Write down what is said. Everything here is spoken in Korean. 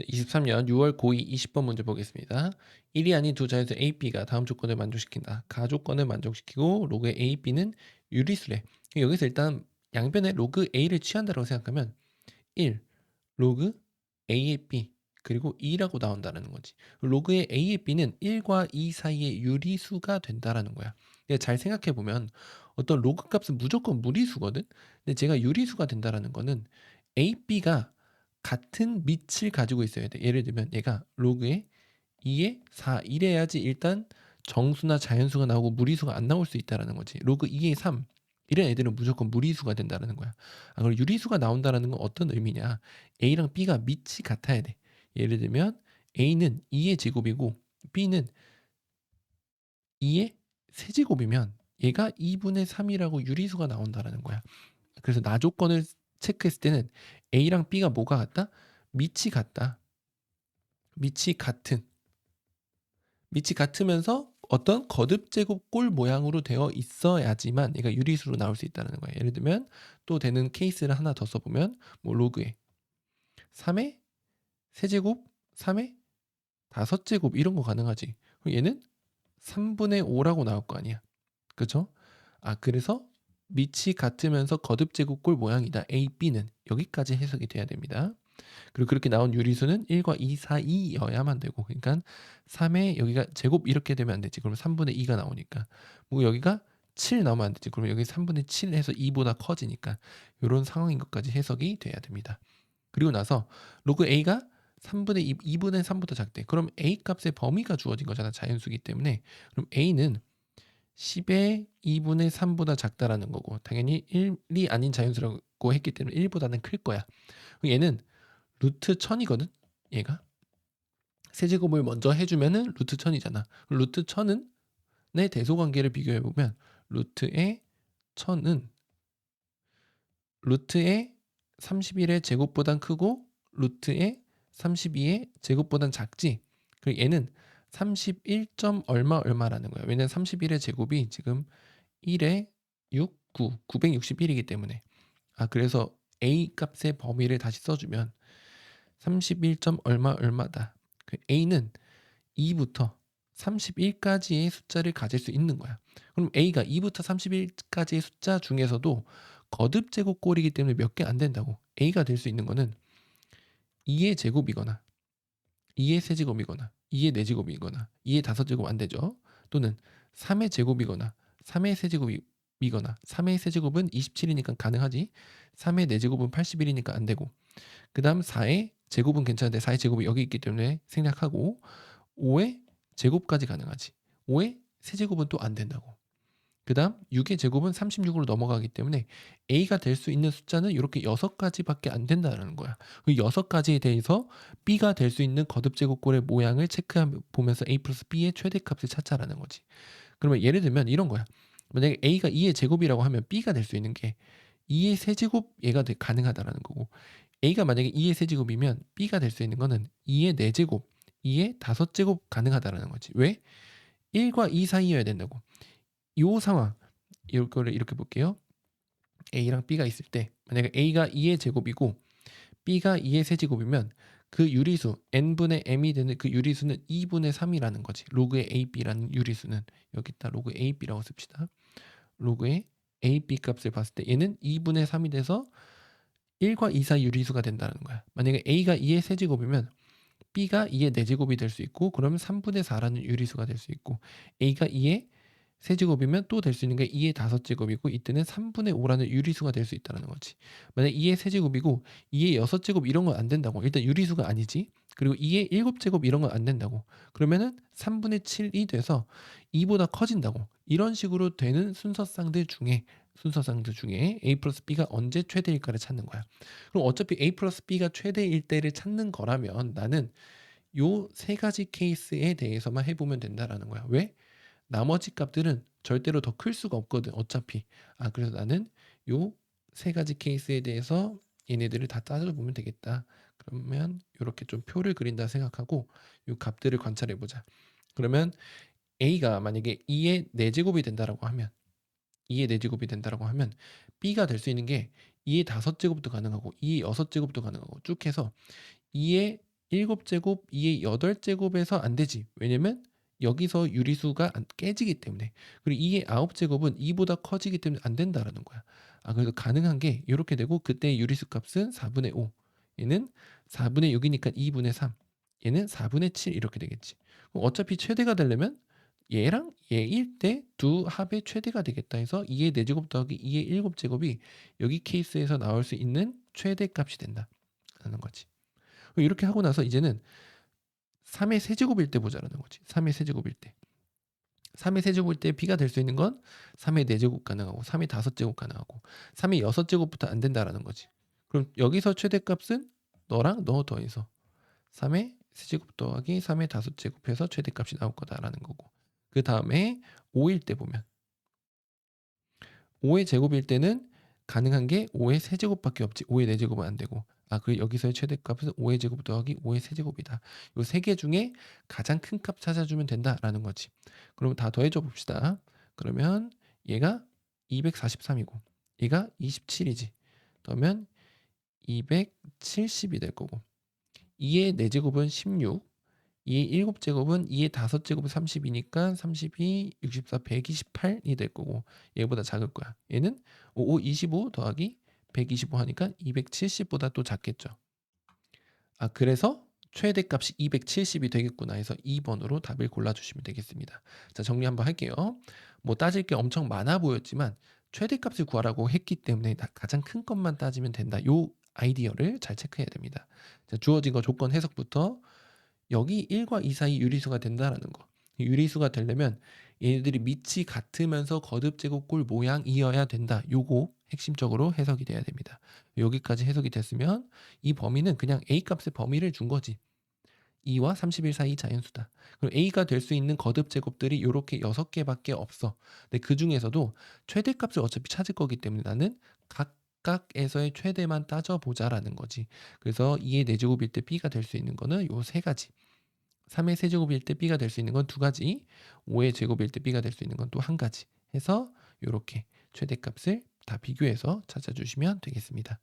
23년 6월 고2 20번 문제 보겠습니다. 1이 아닌 두 자연수 A, B가 다음 조건을 만족시킨다. 가조건을 만족시키고 로그의 A, B는 유리수래. 여기서 일단 양변에 로그 A를 취한다고 생각하면 1, 로그 A의 B, 그리고 2라고 나온다는 거지. 로그의 A의 B는 1과 2 사이의 유리수가 된다라는 거야. 근데 잘 생각해 보면 어떤 로그 값은 무조건 무리수거든. 근데 제가 유리수가 된다라는 거는 A, B가 같은 밑을 가지고 있어야 돼. 예를 들면 얘가 로그의 2의 4 이래야지 일단 정수나 자연수가 나오고 무리수가 안 나올 수 있다라는 거지. 로그 2의 3 이런 애들은 무조건 무리수가 된다라는 거야. 그럼 유리수가 나온다라는 건 어떤 의미냐? A랑 B가 밑이 같아야 돼. 예를 들면 A는 2의 제곱이고 B는 2의 세제곱이면 얘가 2분의 3이라고 유리수가 나온다라는 거야. 그래서 나 조건을 체크했을 때는 A랑 B가 뭐가 같다? 밑이 같다. 밑이 같으면서 어떤 거듭 제곱 꼴 모양으로 되어 있어야지만 얘가 유리수로 나올 수 있다는 거예요. 예를 들면 또 되는 케이스를 하나 더 써보면 뭐 로그에 3의 세제곱, 3의 5제곱 이런 거 가능하지. 그럼 얘는 3분의 5라고 나올 거 아니야. 그죠? 그래서 밑이 같으면서 거듭 제곱 꼴 모양이다. A, B는 여기까지 해석이 돼야 됩니다. 그리고 그렇게 나온 유리수는 1과 2 사이여야만 되고, 그러니까 3에 여기가 제곱 이렇게 되면 안 되지. 그러면 3분의 2가 나오니까. 뭐 여기가 7 나오면 안 되지. 그러면 여기 3분의 7 해서 2보다 커지니까 이런 상황인 것까지 해석이 돼야 됩니다. 그리고 나서 로그 A가 3분의 2, 2분의 3보다 작대. 그럼 A 값의 범위가 주어진 거잖아. 자연수기 때문에. 그럼 A는 10의 2분의 3보다 작다라는 거고, 당연히 1이 아닌 자연수라고 했기 때문에 1보다는 클 거야. 얘는 루트 1000이거든. 얘가 세제곱을 먼저 해주면은 루트 1000이잖아. 루트 1000은 내 대소관계를 비교해 보면 루트의 1000은 루트의 31의 제곱보단 크고 루트의 32의 제곱보단 작지. 그리고 얘는 31. 얼마 얼마라는 거야. 왜냐면 31의 제곱이 지금 1에 6, 9, 961이기 때문에. 그래서 A 값의 범위를 다시 써주면 31. 얼마 얼마다. 그 A는 2부터 31까지의 숫자를 가질 수 있는 거야. 그럼 A가 2부터 31까지의 숫자 중에서도 거듭 제곱꼴이기 때문에 몇 개 안 된다고. A가 될 수 있는 거는 2의 제곱이거나 2의 세제곱이거나 2의 4제곱이거나 2의 5제곱 안 되죠. 또는 3의 제곱이거나 3의 세제곱이거나 3의 세제곱은 27이니까 가능하지. 3의 4제곱은 81이니까 안 되고, 그 다음 4의 제곱은 괜찮은데 4의 제곱이 여기 있기 때문에 생략하고, 5의 제곱까지 가능하지. 5의 세제곱은 또 안 된다고. 그 다음 6의 제곱은 36으로 넘어가기 때문에 A가 될 수 있는 숫자는 이렇게 6가지밖에 안 된다는 거야. 그 6가지에 대해서 B가 될 수 있는 거듭 제곱꼴의 모양을 체크해보면서 A 플러스 B의 최대값을 찾자라는 거지. 그러면 예를 들면 이런 거야. 만약에 A가 2의 제곱이라고 하면 B가 될 수 있는 게 2의 세제곱 얘가 가능하다라는 거고, A가 만약에 2의 세제곱이면 B가 될 수 있는 거는 2의 4제곱, 2의 5제곱 가능하다라는 거지. 왜? 1과 2 사이여야 된다고. 요 상황, 이거를 이렇게 볼게요. A랑 B가 있을 때 만약에 A가 2의 제곱이고 B가 2의 세제곱이면 그 유리수 n분의 m이 되는 그 유리수는 2분의 3이라는 거지. 로그의 AB라는 유리수는 여기다 로그 AB라고 씁시다. 로그의 AB 값을 봤을 때 얘는 2분의 3이 돼서 1과 2 사이 유리수가 된다는 거야. 만약에 A가 2의 세제곱이면 B가 2의 4제곱이 될 수 있고, 그러면 3분의 4라는 유리수가 될 수 있고, A가 2의 세제곱이면 또 될 수 있는 게 2의 5제곱이고, 이때는 3분의 5라는 유리수가 될 수 있다는 거지. 만약 2의 세제곱이고 2의 6제곱 이런 건 안 된다고. 일단 유리수가 아니지. 그리고 2의 7제곱 이런 건 안 된다고. 그러면은 3분의 7이 돼서 2보다 커진다고. 이런 식으로 되는 순서상들 중에 A 플러스 B가 언제 최대일까를 찾는 거야. 그럼 어차피 A 플러스 B가 최대일 때를 찾는 거라면 나는 요 세 가지 케이스에 대해서만 해보면 된다라는 거야. 왜? 나머지 값들은 절대로 더 클 수가 없거든. 어차피. 그래서 나는 요 세 가지 케이스에 대해서 얘네들을 다 따져보면 되겠다. 그러면 이렇게 좀 표를 그린다 생각하고 요 값들을 관찰해 보자. 그러면 A가 만약에 2의 4제곱이 된다라고 하면 2의 4제곱이 된다라고 하면 B가 될 수 있는 게 2의 5제곱도 가능하고 2의 6제곱도 가능하고 쭉 해서 2의 7제곱 2의 8제곱에서 안 되지. 왜냐면 여기서 유리수가 깨지기 때문에. 그리고 2의 9제곱은 2보다 커지기 때문에 안 된다라는 거야. 그래서 가능한 게 이렇게 되고 그때 유리수 값은 4분의 5. 얘는 4분의 6이니까 2분의 3. 얘는 4분의 7 이렇게 되겠지. 그럼 어차피 최대가 되려면 얘랑 얘일 때 두 합의 최대가 되겠다 해서 2의 4제곱 더하기 2의 7제곱이 여기 케이스에서 나올 수 있는 최대값이 된다라는 거지. 이렇게 하고 나서 이제는 3의 세제곱일 때 보자라는 거지. 3의 세제곱일 때. 3의 세제곱일 때 b가 될 수 있는 건 3의 4제곱 가능하고 3의 5제곱 가능하고 3의 6제곱부터 안 된다라는 거지. 그럼 여기서 최대값은 너랑 너 더해서 3의 세제곱 더하기 3의 5제곱해서 최대값이 나올 거다라는 거고. 그 다음에 5일 때 보면 5의 제곱일 때는 가능한 게 5의 세제곱밖에 없지. 5의 4제곱은 안 되고. 그 여기서의 최대값은 5의 제곱 더하기 5의 세제곱이다. 요 세 개 중에 가장 큰 값 찾아주면 된다라는 거지. 그럼 다 더해줘 봅시다. 그러면 얘가 243이고 얘가 27이지. 그러면 270이 될 거고 2의 4제곱은 16, 2의 7제곱은 2의 5제곱은 30이니까 32, 64, 128이 될 거고 얘보다 작을 거야. 얘는 5, 25 더하기 125 하니까 270보다 또 작겠죠. 그래서 최대값이 270이 되겠구나 해서 2번으로 답을 골라주시면 되겠습니다. 자, 정리 한번 할게요. 뭐 따질 게 엄청 많아 보였지만 최대값을 구하라고 했기 때문에 가장 큰 것만 따지면 된다. 요 아이디어를 잘 체크해야 됩니다. 자, 주어진 거 조건 해석부터 여기 1과 2 사이 유리수가 된다라는 거. 유리수가 되려면 얘네들이 밑이 같으면서 거듭제곱꼴 모양이어야 된다. 요거 핵심적으로 해석이 돼야 됩니다. 여기까지 해석이 됐으면 이 범위는 그냥 A 값의 범위를 준 거지. 2와 31 사이 자연수다. 그럼 A가 될 수 있는 거듭제곱들이 이렇게 6개밖에 없어. 근데 그 중에서도 최대값을 어차피 찾을 거기 때문에 나는 각각에서의 최대만 따져보자라는 거지. 그래서 2의 4제곱일 때 B가 될 수 있는 거는 요 세 가지. 3의 세제곱일 때 B가 될 수 있는 건 두 가지. 5의 제곱일 때 B가 될 수 있는 건 또 한 가지. 해서 이렇게 최대값을 다 비교해서 찾아주시면 되겠습니다.